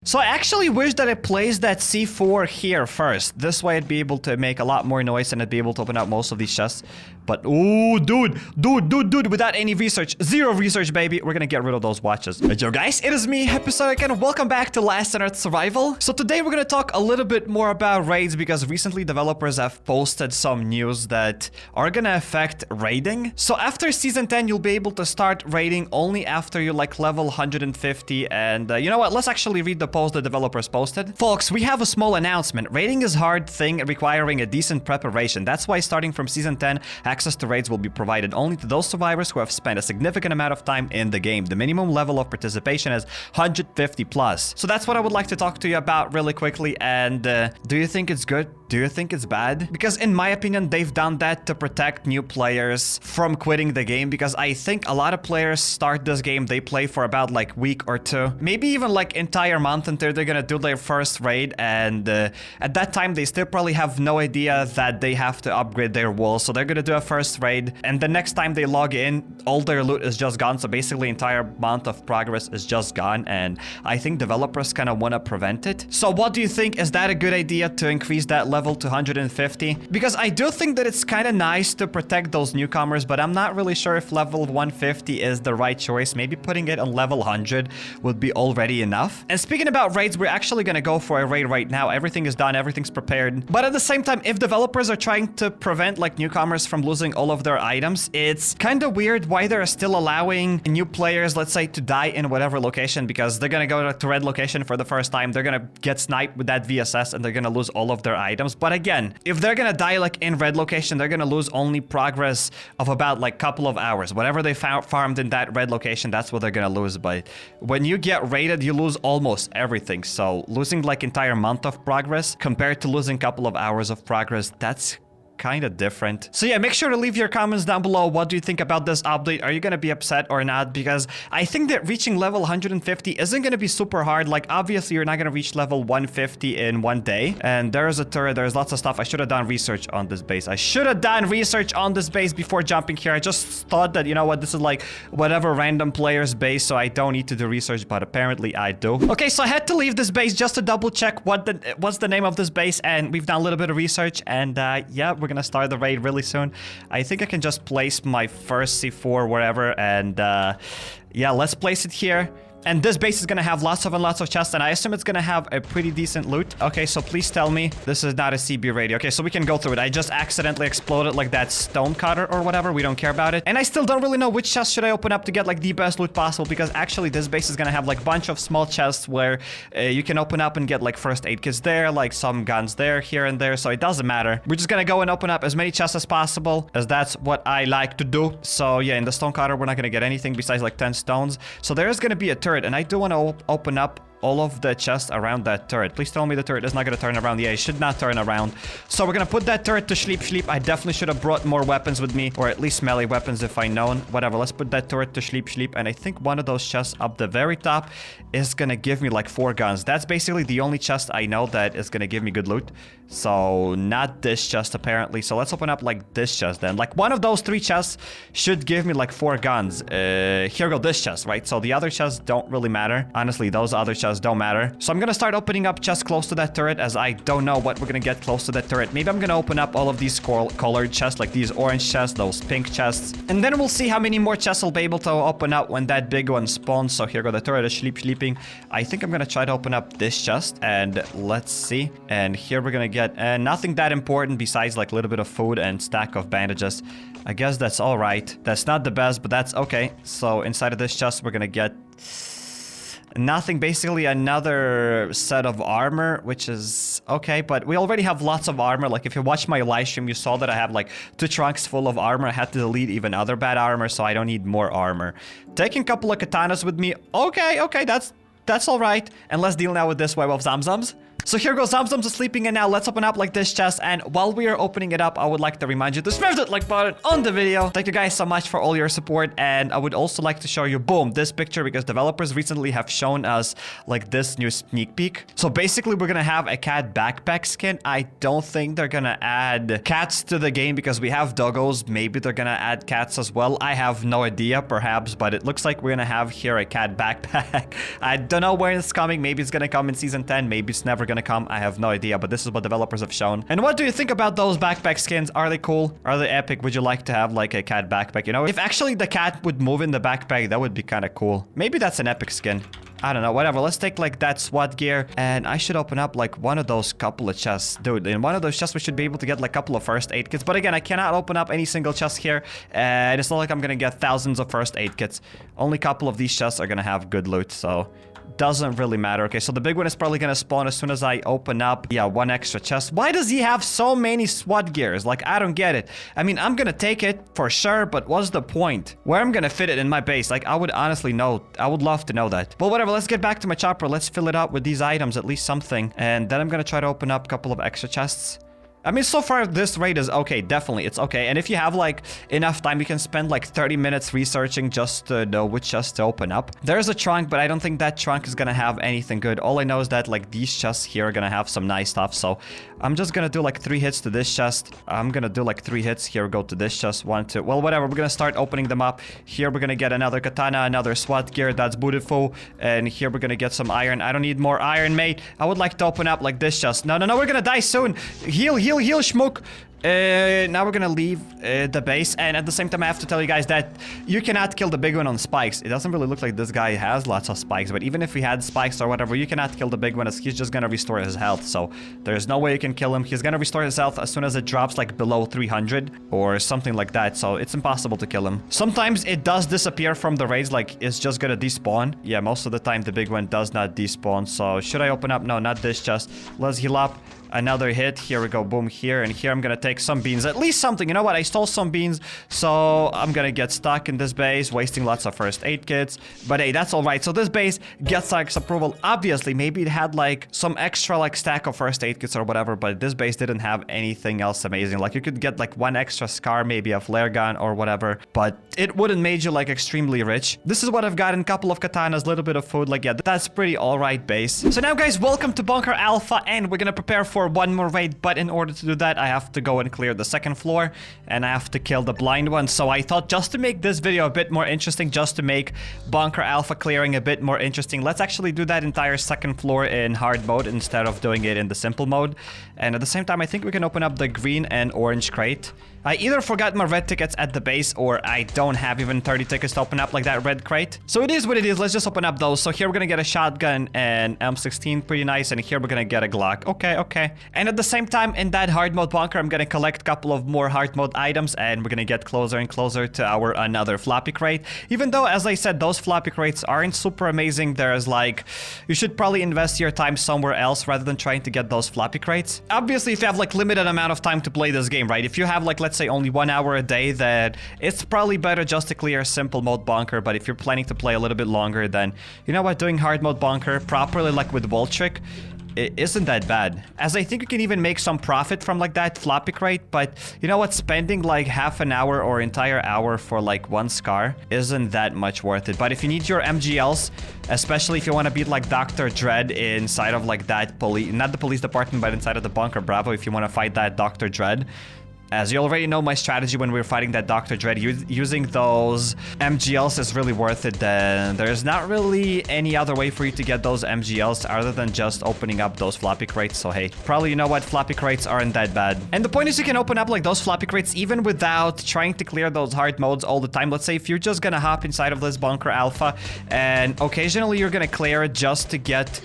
So I actually wish that I placed that C4 here first. This way I'd be able to make a lot more noise and I'd be able to open up most of these chests. But, ooh, dude, without any research, zero research, baby, we're gonna get rid of those watches. Hey, yo, guys, it is me, HappyCairek, and welcome back to Last on Earth Survival. So today we're gonna talk a little bit more about raids because recently developers have posted some news that are gonna affect raiding. So after Season 10, you'll be able to start raiding only after you like level 150. And you know what? Let's actually read the post the developers posted. Folks, we have a small announcement. Raiding is a hard thing requiring a decent preparation. That's why starting from Season 10, access to raids will be provided only to those survivors who have spent a significant amount of time in the game. The minimum level of participation is 150 plus. So that's what I would like to talk to you about really quickly. And do you think it's good? Do you think it's bad? Because in my opinion, they've done that to protect new players from quitting the game, because I think a lot of players start this game, they play for about like week or two, maybe even like entire month until they're gonna do their first raid, and at that time they still probably have no idea that they have to upgrade their walls. So they're gonna do a first raid, and the next time they log in, all their loot is just gone. So basically entire month of progress is just gone, and I think developers kind of want to prevent it. So what do you think? Is that a good idea to increase that level to 150? Because I do think that it's kind of nice to protect those newcomers, but I'm not really sure if level 150 is the right choice. Maybe putting it on level 100 would be already enough. And speaking about raids, we're actually gonna go for a raid right now. Everything is done, everything's prepared. But at the same time, if developers are trying to prevent like newcomers from losing all of their items, it's kind of weird why they're still allowing new players, let's say, to die in whatever location, because they're gonna go to red location for the first time, they're gonna get sniped with that VSS and they're gonna lose all of their items. But again, if they're gonna die like in red location, they're gonna lose only progress of about like couple of hours. Whatever they farmed in that red location, that's what they're gonna lose. But when you get raided, you lose almost everything. So losing like entire month of progress compared to losing couple of hours of progress, that's kind of different. So yeah, make sure to leave your comments down below. What do you think about this update? Are you gonna be upset or not? Because I think that reaching level 150 isn't gonna be super hard. Like obviously you're not gonna reach level 150 in one day, and there's a turret, there's lots of stuff. I should have done research on this base. I should have done research on this base before jumping here. I just thought that, you know what, this is like whatever random player's base, so I don't need to do research, but apparently I do. Okay, so I had to leave this base just to double check what's the name of this base, and we've done a little bit of research, and yeah, we're gonna start the raid really soon. I think I can just place my first C4 wherever, and yeah, let's place it here. And this base is gonna have lots of chests, and I assume it's gonna have a pretty decent loot. Okay, so please tell me this is not a CB radio. Okay, so we can go through it. I just accidentally exploded like that stone cutter or whatever. We don't care about it. And I still don't really know which chest should I open up to get like the best loot possible, because actually this base is gonna have like a bunch of small chests where you can open up and get like first aid kits there, like some guns there, here and there. So it doesn't matter. We're just gonna go and open up as many chests as possible, as that's what I like to do. So yeah, in the stone cutter, we're not gonna get anything besides like 10 stones. So there is gonna be a turret, and I do want to open up all of the chests around that turret. Please tell me the turret is not going to turn around. Yeah, it should not turn around. So we're going to put that turret to sleep. I definitely should have brought more weapons with me, or at least melee weapons if I known. Whatever, let's put that turret to sleep. And I think one of those chests up the very top is going to give me like 4 guns. That's basically the only chest I know that is going to give me good loot. So not this chest apparently. So let's open up like this chest then. Like one of those 3 chests should give me like 4 guns. Here go this chest, right? So the other chests don't really matter. Honestly, those other chests don't matter. So I'm gonna start opening up chests close to that turret, as I don't know what we're gonna get close to that turret. Maybe I'm gonna open up all of these colored chests, like these orange chests, those pink chests, and then we'll see how many more chests I'll be able to open up when that big one spawns. So here go the turret is sleeping. I think I'm gonna try to open up this chest, and let's see. And here we're gonna get nothing that important besides like a little bit of food and stack of bandages. I guess that's all right. That's not the best, but that's okay. So inside of this chest we're gonna get nothing, basically another set of armor, which is okay, but we already have lots of armor. Like if you watch my live stream, you saw that I have like 2 trunks full of armor. I had to delete even other bad armor, so I don't need more armor. Taking a couple of katanas with me. Okay, that's all right. And let's deal now with this web of zamzams. So here goes Zamzam's sleeping, and now let's open up like this chest. And while we are opening it up, I would like to remind you to smash that like button on the video. Thank you guys so much for all your support. And I would also like to show you, boom, this picture, because developers recently have shown us like this new sneak peek. So basically we're gonna have a cat backpack skin. I don't think they're gonna add cats to the game because we have doggos. Maybe they're gonna add cats as well. I have no idea, perhaps, but it looks like we're gonna have here a cat backpack. I don't know where it's coming. Maybe it's gonna come in season 10. Maybe it's never gonna come. I have no idea, but this is what developers have shown. And what do you think about those backpack skins? Are they cool? Are they epic? Would you like to have like a cat backpack? You know, if actually the cat would move in the backpack, that would be kind of cool. Maybe that's an epic skin. I don't know, whatever. Let's take like that SWAT gear, and I should open up like one of those couple of chests. Dude, in one of those chests we should be able to get like a couple of first aid kits. But again, I cannot open up any single chest here, and it's not like I'm gonna get thousands of first aid kits. Only a couple of these chests are gonna have good loot, so doesn't really matter. Okay, so the big one is probably gonna spawn as soon as I open up, yeah, one extra chest. Why does he have so many SWAT gears? Like, I don't get it. I mean, I'm gonna take it for sure, but what's the point? Where I'm gonna fit it in my base? Like, I would honestly know. I would love to know that. But whatever, let's get back to my chopper. Let's fill it up with these items, at least something. And then I'm gonna try to open up a couple of extra chests. I mean, so far this raid is okay. Definitely, it's okay. And if you have like enough time, you can spend like 30 minutes researching just to know which chest to open up. There's a trunk, but I don't think that trunk is gonna have anything good. All I know is that like these chests here are gonna have some nice stuff. So I'm just gonna do like 3 hits to this chest. I'm gonna do like 3 hits here. Go to this chest, 1, 2. Well, whatever. We're gonna start opening them up. Here we're gonna get another katana, another SWAT gear. That's beautiful. And here we're gonna get some iron. I don't need more iron, mate. I would like to open up like this chest. No, we're gonna die soon. Heal, Schmook. Now we're gonna leave the base, and at the same time I have to tell you guys that you cannot kill the big one on spikes. It doesn't really look like this guy has lots of spikes, but even if he had spikes or whatever, you cannot kill the big one as he's just gonna restore his health. So there's no way you can kill him. He's gonna restore his health as soon as it drops like below 300 or something like that, so it's impossible to kill him. Sometimes it does disappear from the raids, like it's just gonna despawn. Yeah, most of the time the big one does not despawn. So should I open up? No, not this chest. Let's heal up. Another hit. Here we go. Boom. Here and here I'm gonna take some beans, at least something. You know what, I stole some beans, so I'm gonna get stuck in this base wasting lots of first aid kits, but hey, that's all right. So this base gets like approval. Obviously maybe it had like some extra like stack of first aid kits or whatever, but this base didn't have anything else amazing. Like you could get like one extra scar, maybe a flare gun or whatever, but it wouldn't make you like extremely rich. This is what I've gotten: a couple of katanas, a little bit of food. Like, yeah, that's pretty all right base. So now guys, welcome to Bunker Alpha, and we're gonna prepare for one more raid, but in order to do that I have to go and clear the second floor, and I have to kill the blind one. So I thought, just to make this video a bit more interesting, just to make Bunker Alpha clearing a bit more interesting, let's actually do that entire second floor in hard mode instead of doing it in the simple mode. And at the same time I think we can open up the green and orange crate. I either forgot my red tickets at the base, or I don't have even 30 tickets to open up like that red crate. So it is what it is. Let's just open up those. So here we're gonna get a shotgun and M16, pretty nice. And here we're gonna get a Glock. Okay. And at the same time, in that hard mode bunker, I'm gonna collect a couple of more hard mode items, and we're gonna get closer and closer to our another floppy crate. Even though, as I said, those floppy crates aren't super amazing, there's like, you should probably invest your time somewhere else rather than trying to get those floppy crates. Obviously, if you have like limited amount of time to play this game, right? If you have like, let's say only 1 hour a day, then it's probably better just to clear simple mode bunker. But if you're planning to play a little bit longer, then you know what, doing hard mode bunker properly, like with wall trick, it isn't that bad, as I think you can even make some profit from like that floppy crate. But you know what, spending like half an hour or entire hour for like one scar isn't that much worth it. But if you need your MGLs, especially if you want to beat like Dr. Dread inside of like that police, not the police department, but inside of the bunker Bravo, if you want to fight that Dr. Dread, as you already know, my strategy when we were fighting that Dr. Dread, using those MGLs is really worth it. Then there's not really any other way for you to get those MGLs other than just opening up those floppy crates. So hey, probably, you know what, floppy crates aren't that bad. And the point is, you can open up like those floppy crates even without trying to clear those hard modes all the time. Let's say if you're just gonna hop inside of this Bunker Alpha and occasionally you're gonna clear it just to get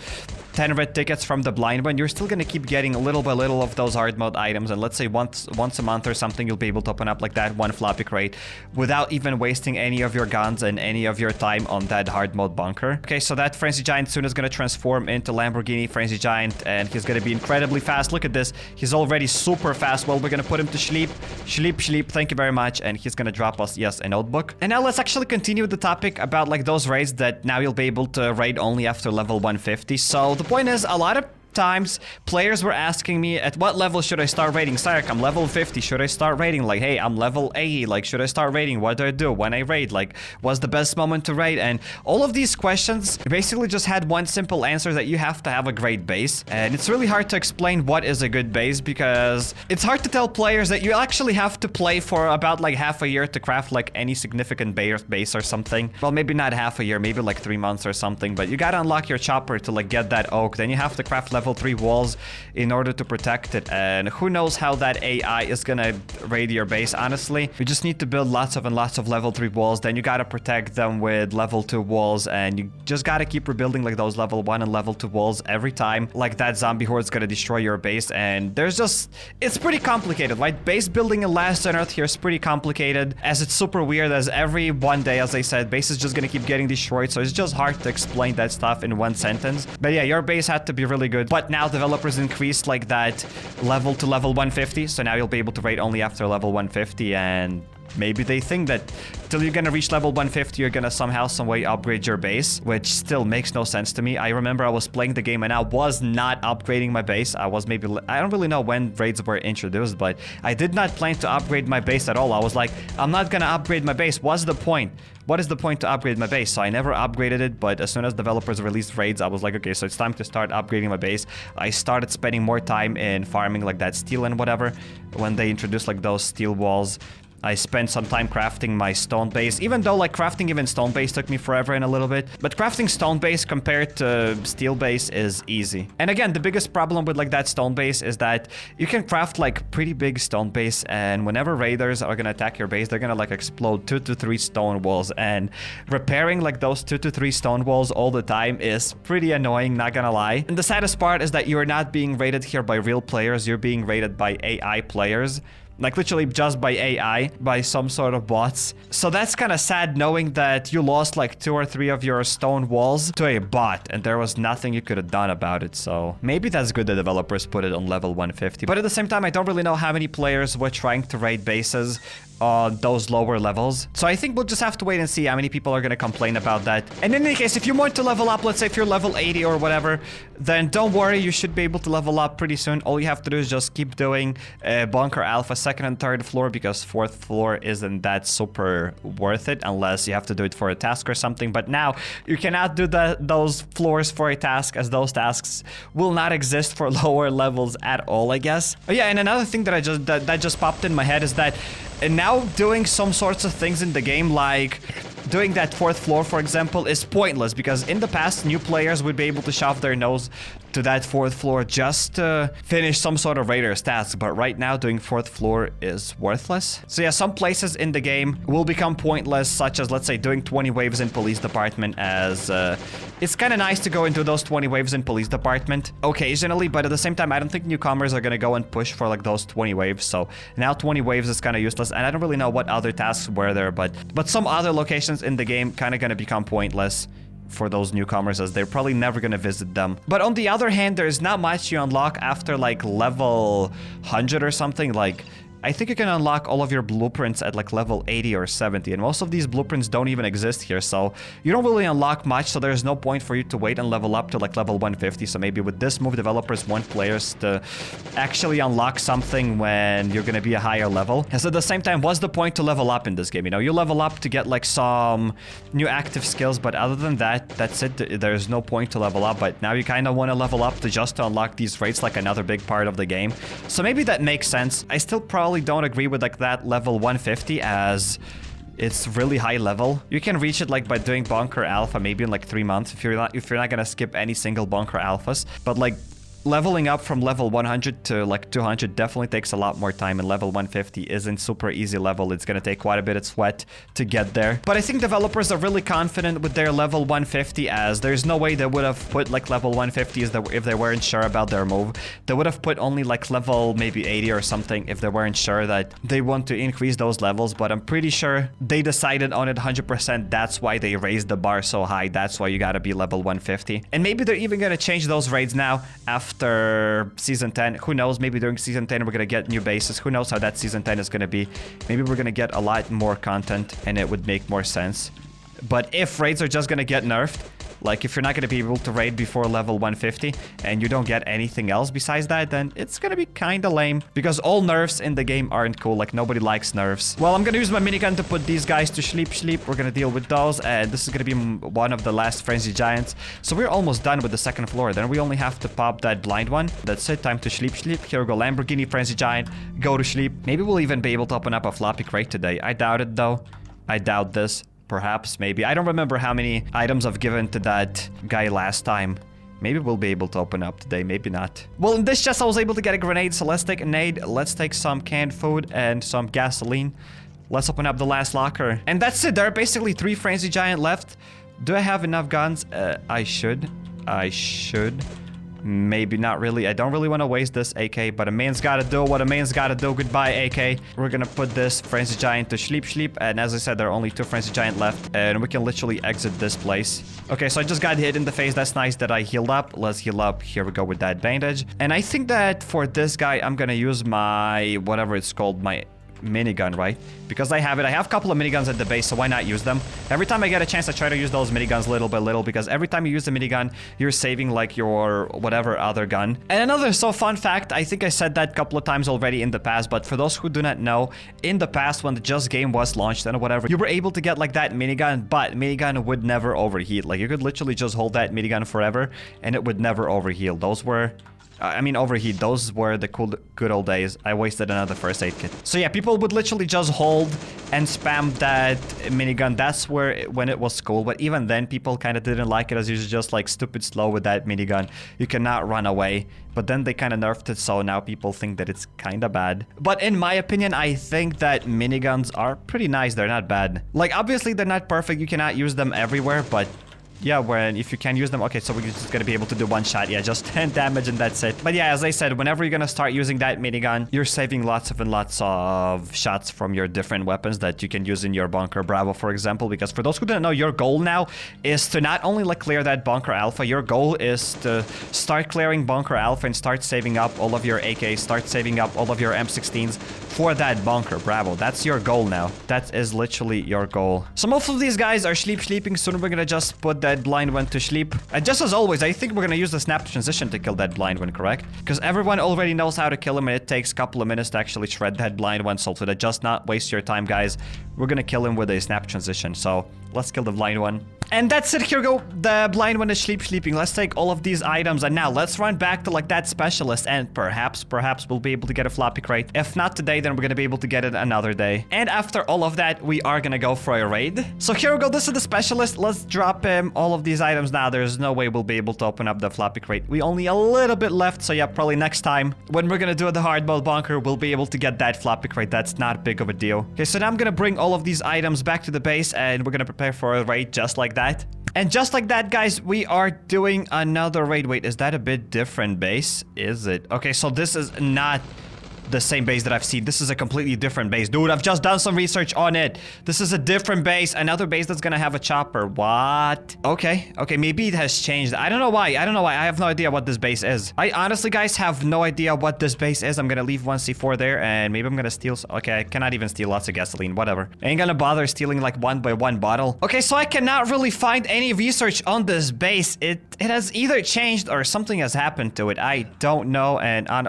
10 red tickets from the blind one, you're still gonna keep getting little by little of those hard mode items. And let's say once a month or something, you'll be able to open up like that one floppy crate without even wasting any of your guns and any of your time on that hard mode bunker. Okay, so that Frenzy Giant soon is gonna transform into Lamborghini Frenzy Giant, and he's gonna be incredibly fast. Look at this, he's already super fast. Well, we're gonna put him to sleep. Thank you very much. And he's gonna drop us, yes, a notebook. And now let's actually continue the topic about like those raids that now you'll be able to raid only after level 150. So the point is, a lot of times players were asking me at what level should I start raiding. Cairek, I'm level 50. Should I start raiding? Like, hey, I'm level 80. Like, should I start raiding? What do I do when I raid? Like, what's the best moment to raid? And all of these questions basically just had one simple answer, that you have to have a great base. And it's really hard to explain what is a good base, because it's hard to tell players that you actually have to play for about like half a year to craft like any significant base or something. Well, maybe not half a year, maybe like 3 months or something, but you gotta unlock your chopper to like get that oak. Then you have to craft level 3 walls in order to protect it. And who knows how that AI is gonna raid your base, honestly. You just need to build lots and lots of level 3 walls. Then you gotta protect them with level 2 walls, and you just gotta keep rebuilding like those level 1 and level 2 walls every time like that zombie horde is gonna destroy your base. And there's just, it's pretty complicated, right? Base building in Last on Earth here is pretty complicated, as it's super weird, as every one day, as I said, base is just gonna keep getting destroyed, so it's just hard to explain that stuff in one sentence. But yeah, your base had to be really good. But now developers increased like that level to level 150, so now you'll be able to raid only after level 150, and maybe they think that till you're gonna reach level 150, you're gonna somehow, some way upgrade your base, which still makes no sense to me. I remember I was playing the game and I was not upgrading my base. I was maybe, I don't really know when raids were introduced, but I did not plan to upgrade my base at all. I was like, I'm not gonna upgrade my base. What's the point? What is the point to upgrade my base? So I never upgraded it, but as soon as developers released raids, I was like, okay, so it's time to start upgrading my base. I started spending more time in farming like that steel and whatever. When they introduced like those steel walls, I spent some time crafting my stone base, even though like crafting even stone base took me forever and a little bit. But crafting stone base compared to steel base is easy. And again, the biggest problem with like that stone base is that you can craft like pretty big stone base, and whenever raiders are gonna attack your base, they're gonna like explode 2 to 3 stone walls, and repairing like those 2 to 3 stone walls all the time is pretty annoying, not gonna lie. And the saddest part is that you're not being raided here by real players, you're being raided by AI players. Like literally just by AI, by some sort of bots. So that's kind of sad, knowing that you lost like 2 or 3 of your stone walls to a bot, and there was nothing you could have done about it. So maybe that's good the developers put it on level 150. But at the same time, I don't really know how many players were trying to raid bases on those lower levels. So I think we'll just have to wait and see how many people are going to complain about that. And in any case, if you want to level up, let's say if you're level 80 or whatever, then don't worry, you should be able to level up pretty soon. All you have to do is just keep doing Bunker Alpha 2nd and 3rd floor, because 4th floor isn't that super worth it unless you have to do it for a task or something. But now you cannot do those floors for a task, as those tasks will not exist for lower levels at all, I guess. Oh yeah, and another thing that that just popped in my head is that now doing some sorts of things in the game, like doing that 4th floor, for example, is pointless, because in the past, new players would be able to shove their nose to that 4th floor just to finish some sort of raider's task. But right now, doing 4th floor is worthless. So yeah, some places in the game will become pointless, such as, let's say, doing 20 waves in police department, as it's kind of nice to go into those 20 waves in police department occasionally, but at the same time, I don't think newcomers are gonna go and push for like those 20 waves. So now 20 waves is kind of useless, and I don't really know what other tasks were there, but some other locations in the game kind of gonna become pointless for those newcomers, as they're probably never gonna visit them. But on the other hand, there's not much you unlock after like level 100 or something. Like, I think you can unlock all of your blueprints at like level 80 or 70, and most of these blueprints don't even exist here, so you don't really unlock much, so there's no point for you to wait and level up to like level 150. So maybe with this move, developers want players to actually unlock something when you're gonna be a higher level. And so at the same time, what's the point to level up in this game? You know, you level up to get like some new active skills, but other than that, that's it. There's no point to level up. But now you kind of want to level up to just to unlock these raids, like another big part of the game. So maybe that makes sense. I still probably don't agree with like that level 150, as it's really high level. You can reach it like by doing Bunker Alpha maybe in like 3 months if you're not gonna skip any single Bunker Alphas. But like leveling up from level 100 to like 200 definitely takes a lot more time, and level 150 isn't super easy level. It's gonna take quite a bit of sweat to get there. But I think developers are really confident with their level 150, as there's no way they would have put like level 150 if they weren't sure about their move. They would have put only like level maybe 80 or something if they weren't sure that they want to increase those levels. But I'm pretty sure they decided on it 100%. That's why they raised the bar so high. That's why you gotta be level 150. And maybe they're even gonna change those raids now after season 10. Who knows, maybe during season 10 we're gonna get new bases. Who knows how that season 10 is gonna be. Maybe we're gonna get a lot more content and it would make more sense. But if raids are just gonna get nerfed, like if you're not gonna be able to raid before level 150 and you don't get anything else besides that, then it's gonna be kinda lame. Because all nerfs in the game aren't cool, like nobody likes nerfs. Well, I'm gonna use my minigun to put these guys to sleep. We're gonna deal with those, and this is gonna be one of the last frenzy giants. So we're almost done with the second floor. Then we only have to pop that blind one. That's it, time to sleep. Here we go, Lamborghini frenzy giant, go to sleep. Maybe we'll even be able to open up a floppy crate today. I doubt it though. I doubt this. Perhaps, maybe. I don't remember how many items I've given to that guy last time. Maybe we'll be able to open up today, maybe not. Well, in this chest I was able to get a grenade, so let's take a nade. Let's take some canned food and some gasoline. Let's open up the last locker. And that's it, there are basically 3 frenzy giant left. Do I have enough guns? I should. Maybe not really. I don't really want to waste this AK, but a man's gotta do what a man's gotta do. Goodbye, AK. We're gonna put this frenzy giant to sleep. And as I said, there are only 2 frenzy giant left, and we can literally exit this place. Okay, so I just got hit in the face. That's nice that I healed up. Let's heal up. Here we go with that bandage. And I think that for this guy, I'm gonna use my, whatever it's called, my minigun, right? Because I have it. I have a couple of miniguns at the base, so why not use them? Every time I get a chance, I try to use those miniguns little by little, because every time you use the minigun, you're saving like your whatever other gun. And another fun fact, I think I said that a couple of times already in the past, but for those who do not know, in the past when the Just game was launched and whatever, you were able to get like that minigun, but minigun would never overheat. Like you could literally just hold that minigun forever and it would never overheal. Those were overheat. Those were the good old days. I wasted another first aid kit. So yeah, people would literally just hold and spam that minigun. That's when it was cool. But even then, people kind of didn't like it, as you're just like stupid slow with that minigun. You cannot run away. But then they kind of nerfed it, so now people think that it's kind of bad. But in my opinion, I think that miniguns are pretty nice. They're not bad. Like, obviously, they're not perfect. You cannot use them everywhere, but yeah, if you can use them. Okay, so we're just gonna be able to do one shot. Yeah, just 10 damage and that's it. But yeah, as I said, whenever you're gonna start using that minigun, you're saving lots of shots from your different weapons that you can use in your bunker. Bravo, for example, because for those who don't know, your goal now is to not only like clear that bunker alpha, your goal is to start clearing bunker alpha and start saving up all of your AKs, start saving up all of your M16s for that bunker. Bravo, that's your goal now. That is literally your goal. So most of these guys are sleeping. Soon we're gonna just put that blind one to sleep. And just as always, I think we're gonna use the snap transition to kill that blind one, correct? Because everyone already knows how to kill him, and it takes a couple of minutes to actually shred that blind one. So to just not waste your time, guys, we're gonna kill him with a snap transition. So let's kill the blind one. And that's it. Here we go. The blind one is sleeping. Let's take all of these items, and now let's run back to like that specialist, and perhaps we'll be able to get a floppy crate. If not today, then we're gonna be able to get it another day. And after all of that, we are gonna go for a raid. So here we go. This is the specialist. Let's drop him all of these items now. There's no way we'll be able to open up the floppy crate. We only a little bit left, so yeah, probably next time when we're gonna do the hard mode bunker, we'll be able to get that floppy crate. That's not big of a deal. Okay, so now I'm gonna bring all of these items back to the base, and we're gonna prepare for a raid just like that. And just like that, guys, we are doing another raid. Wait, is that a bit different base? Is it? Okay, so this is not the same base that I've seen. This is a completely different base. Dude, I've just done some research on it. This is a different base. Another base that's gonna have a chopper. What? Okay, maybe it has changed. I don't know why. I have no idea what this base is. I honestly, guys, have no idea what this base is. I'm gonna leave one C4 there, and maybe I'm gonna steal... Okay, I cannot even steal lots of gasoline. Whatever. I ain't gonna bother stealing like 1 by 1 bottle. Okay, so I cannot really find any research on this base. It has either changed or something has happened to it. I don't know,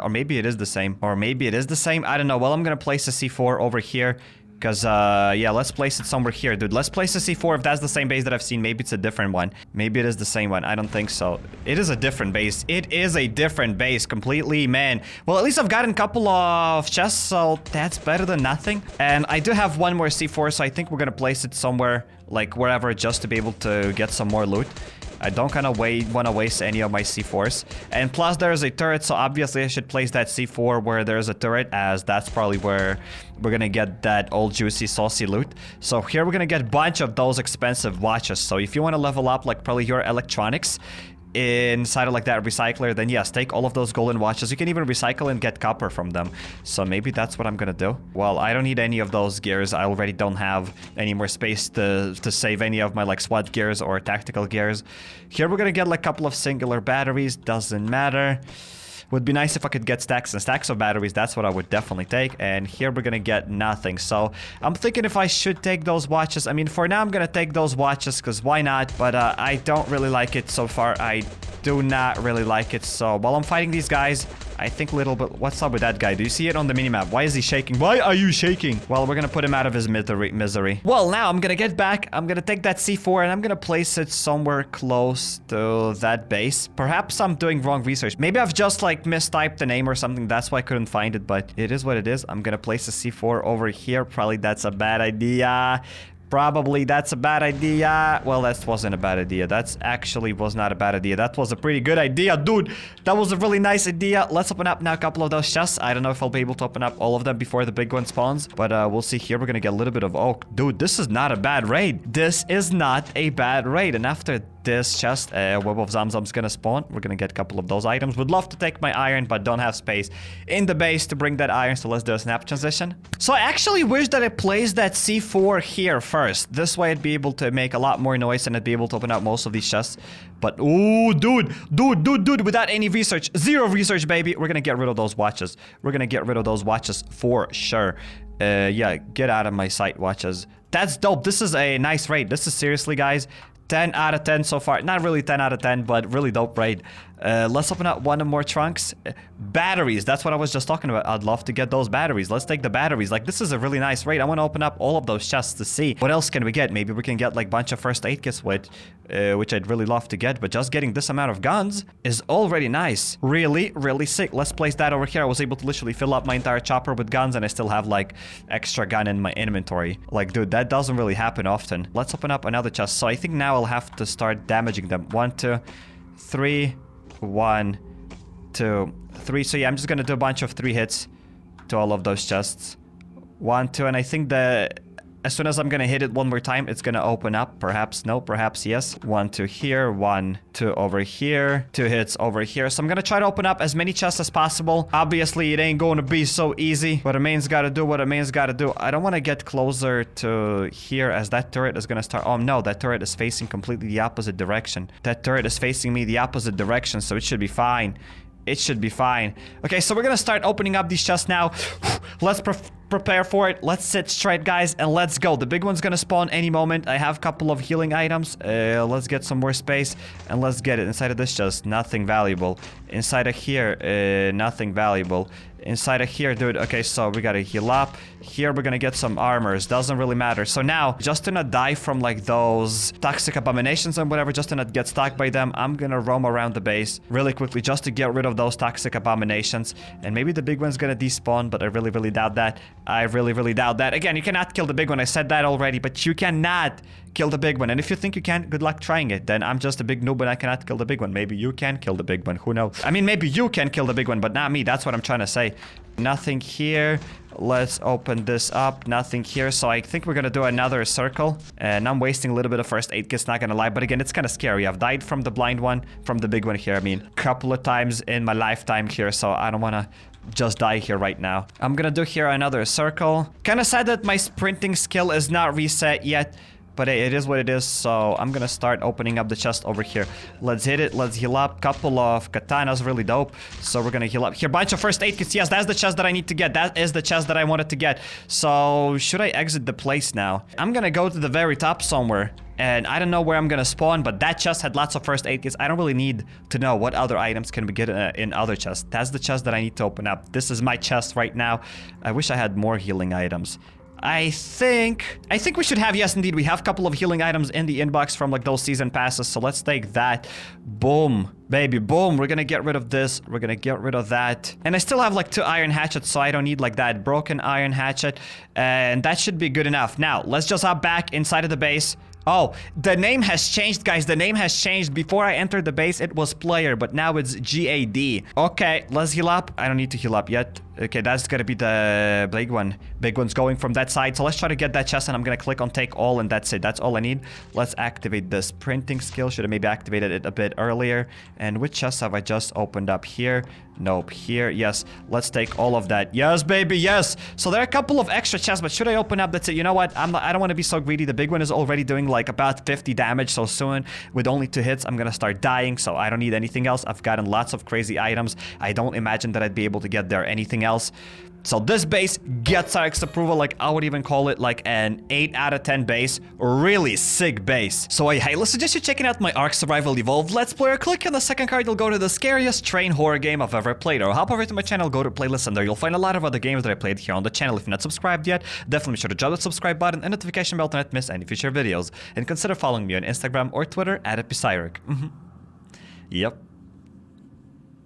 or maybe it is the same. Or maybe it is the same. I don't know. Well, I'm gonna place a C4 over here. Because, yeah, let's place it somewhere here, dude. Let's place a C4 if that's the same base that I've seen. Maybe it's a different one. Maybe it is the same one. I don't think so. It is a different base. It is a different base completely, man. Well, at least I've gotten a couple of chests, so that's better than nothing. And I do have one more C4, so I think we're gonna place it somewhere, like wherever, just to be able to get some more loot. I don't kind of want to waste any of my C4s. And plus, there's a turret, so obviously I should place that C4 where there's a turret, as that's probably where we're going to get that old juicy saucy loot. So here we're going to get a bunch of those expensive watches. So if you want to level up like probably your electronics inside of like that recycler, then yes, take all of those golden watches. You can even recycle and get copper from them. So maybe that's what I'm gonna do. Well, I don't need any of those gears. I already don't have any more space to save any of my like SWAT gears or tactical gears. Here we're gonna get like a couple of singular batteries. Doesn't matter. Would be nice if I could get stacks and stacks of batteries. That's what I would definitely take. And here we're gonna get nothing. So I'm thinking if I should take those watches. I mean, for now I'm gonna take those watches because why not? But I don't really like it so far. I do not really like it. So while I'm fighting these guys, I think a little bit. What's up with that guy? Do you see it on the minimap? Why is he shaking? Why are you shaking? Well, we're gonna put him out of his misery. Well, now I'm gonna get back. I'm gonna take that C4 and I'm gonna place it somewhere close to that base. Perhaps I'm doing wrong research. Maybe I've just like mistyped the name or something. That's why I couldn't find it, but it is what it is. I'm gonna place a C4 over here. Probably that's a bad idea. Probably that's a bad idea. Well, that wasn't a bad idea. That's actually was not a bad idea. That was a pretty good idea, dude. That was a really nice idea. Let's open up now a couple of those chests. I don't know if I'll be able to open up all of them before the big one spawns, but we'll see here. We're gonna get a little bit of oak. Dude, this is not a bad raid. This is not a bad raid. And after this chest, Web of Zamzam's gonna spawn. We're gonna get a couple of those items. Would love to take my iron, but don't have space in the base to bring that iron, so let's do a snap transition. So I actually wish that I placed that C4 here first. This way I'd be able to make a lot more noise and I'd be able to open up most of these chests. But, ooh, dude, without any research, zero research, baby. We're gonna get rid of those watches. We're gonna get rid of those watches for sure. Yeah, get out of my sight, watches. That's dope. This is a nice raid. This is seriously, guys, 10 out of 10 so far. Not really 10 out of 10, but really dope raid. Let's open up one more trunks. Batteries, that's what I was just talking about. I'd love to get those batteries. Let's take the batteries. Like, this is a really nice raid. I want to open up all of those chests to see what else can we get. Maybe we can get like a bunch of first aid kits with, which I'd really love to get. But just getting this amount of guns is already nice. Really, really sick. Let's place that over here. I was able to literally fill up my entire chopper with guns and I still have like extra gun in my inventory. Like, dude, that doesn't really happen often. Let's open up another chest. So I think now I'll have to start damaging them. 1, 2, 3. 1, 2, 3. So yeah, I'm just gonna do a bunch of 3 hits to all of those chests. 1, 2, and I think that as soon as I'm gonna hit it one more time, it's gonna open up. Perhaps no, perhaps yes. 1, 2 here, 1, 2 over here, 2 hits over here. So I'm gonna try to open up as many chests as possible. Obviously, it ain't going to be so easy, but a main's gotta do what a main's gotta do. I don't want to get closer to here as that turret is gonna start. Oh no, that turret is facing completely the opposite direction. That turret is facing me the opposite direction, so it should be fine. It should be fine. Okay, so we're gonna start opening up these chests now. Let's prepare for it. Let's sit straight, guys, and let's go. The big one's gonna spawn any moment. I have a couple of healing items. Let's get some more space and let's get it. Inside of this chest, nothing valuable. Inside of here, nothing valuable. Inside of here, dude. Okay, so we gotta heal up. Here we're gonna get some armors. Doesn't really matter. So now, just to not die from like those toxic abominations and whatever, just to not get stuck by them, I'm gonna roam around the base really quickly just to get rid of those toxic abominations. And maybe the big one's gonna despawn, but I really, really doubt that. I really, really doubt that. Again, you cannot kill the big one. I said that already, but you cannot kill the big one. And if you think you can, good luck trying it. Then I'm just a big noob and I cannot kill the big one. Maybe you can kill the big one. Who knows? I mean, maybe you can kill the big one, but not me. That's what I'm trying to say. Nothing here. Let's open this up. Nothing here. So I think we're gonna do another circle. And I'm wasting a little bit of first aid kits, not gonna lie. But again, it's kind of scary. I've died from the blind one, from the big one here. I mean, a couple of times in my lifetime here. So I don't wanna just die here right now. I'm gonna do here another circle. Kind of sad that my sprinting skill is not reset yet. But hey, it is what it is, so I'm gonna start opening up the chest over here. Let's hit it, let's heal up. Couple of katanas, really dope. So we're gonna heal up. Here, bunch of first aid kits. Yes, that's the chest that I need to get. That is the chest that I wanted to get. So, should I exit the place now? I'm gonna go to the very top somewhere. And I don't know where I'm gonna spawn, but that chest had lots of first aid kits. I don't really need to know what other items can we get in other chests. That's the chest that I need to open up. This is my chest right now. I wish I had more healing items. I think we should have, yes indeed, we have a couple of healing items in the inbox from like those season passes, so let's take that. Boom, baby, boom. We're gonna get rid of this, we're gonna get rid of that. And I still have like 2 iron hatchets, so I don't need like that broken iron hatchet, and that should be good enough. Now, let's just hop back inside of the base. Oh, the name has changed, guys. The name has changed. Before I entered the base, it was player, but now it's GAD. Okay, let's heal up. I don't need to heal up yet. Okay, that's gonna be the big one. Big one's going from that side. So let's try to get that chest, and I'm gonna click on take all, and that's it. That's all I need. Let's activate this printing skill. Should have maybe activated it a bit earlier. And which chest have I just opened up here? Nope, here. Yes, let's take all of that. Yes, baby, yes. So there are a couple of extra chests, but should I open up? That's it. You know what? I don't want to be so greedy. The big one is already doing like about 50 damage. So soon, with only 2 hits, I'm gonna start dying. So I don't need anything else. I've gotten lots of crazy items. I don't imagine that I'd be able to get there anything else. So this base gets Cairek's approval. Like, I would even call it like an 8 out of 10 base. Really sick base. So hey, let's suggest you checking out my Ark Survival Evolved Let's Play, or click on the second card. You'll go to the scariest train horror game I've ever played, or hop over to my channel, go to playlist, and there you'll find a lot of other games that I played here on the channel. If you're not subscribed yet, definitely be sure to drop the subscribe button and notification bell to not miss any future videos. And consider following me on Instagram or Twitter at HappyCairek. Yep.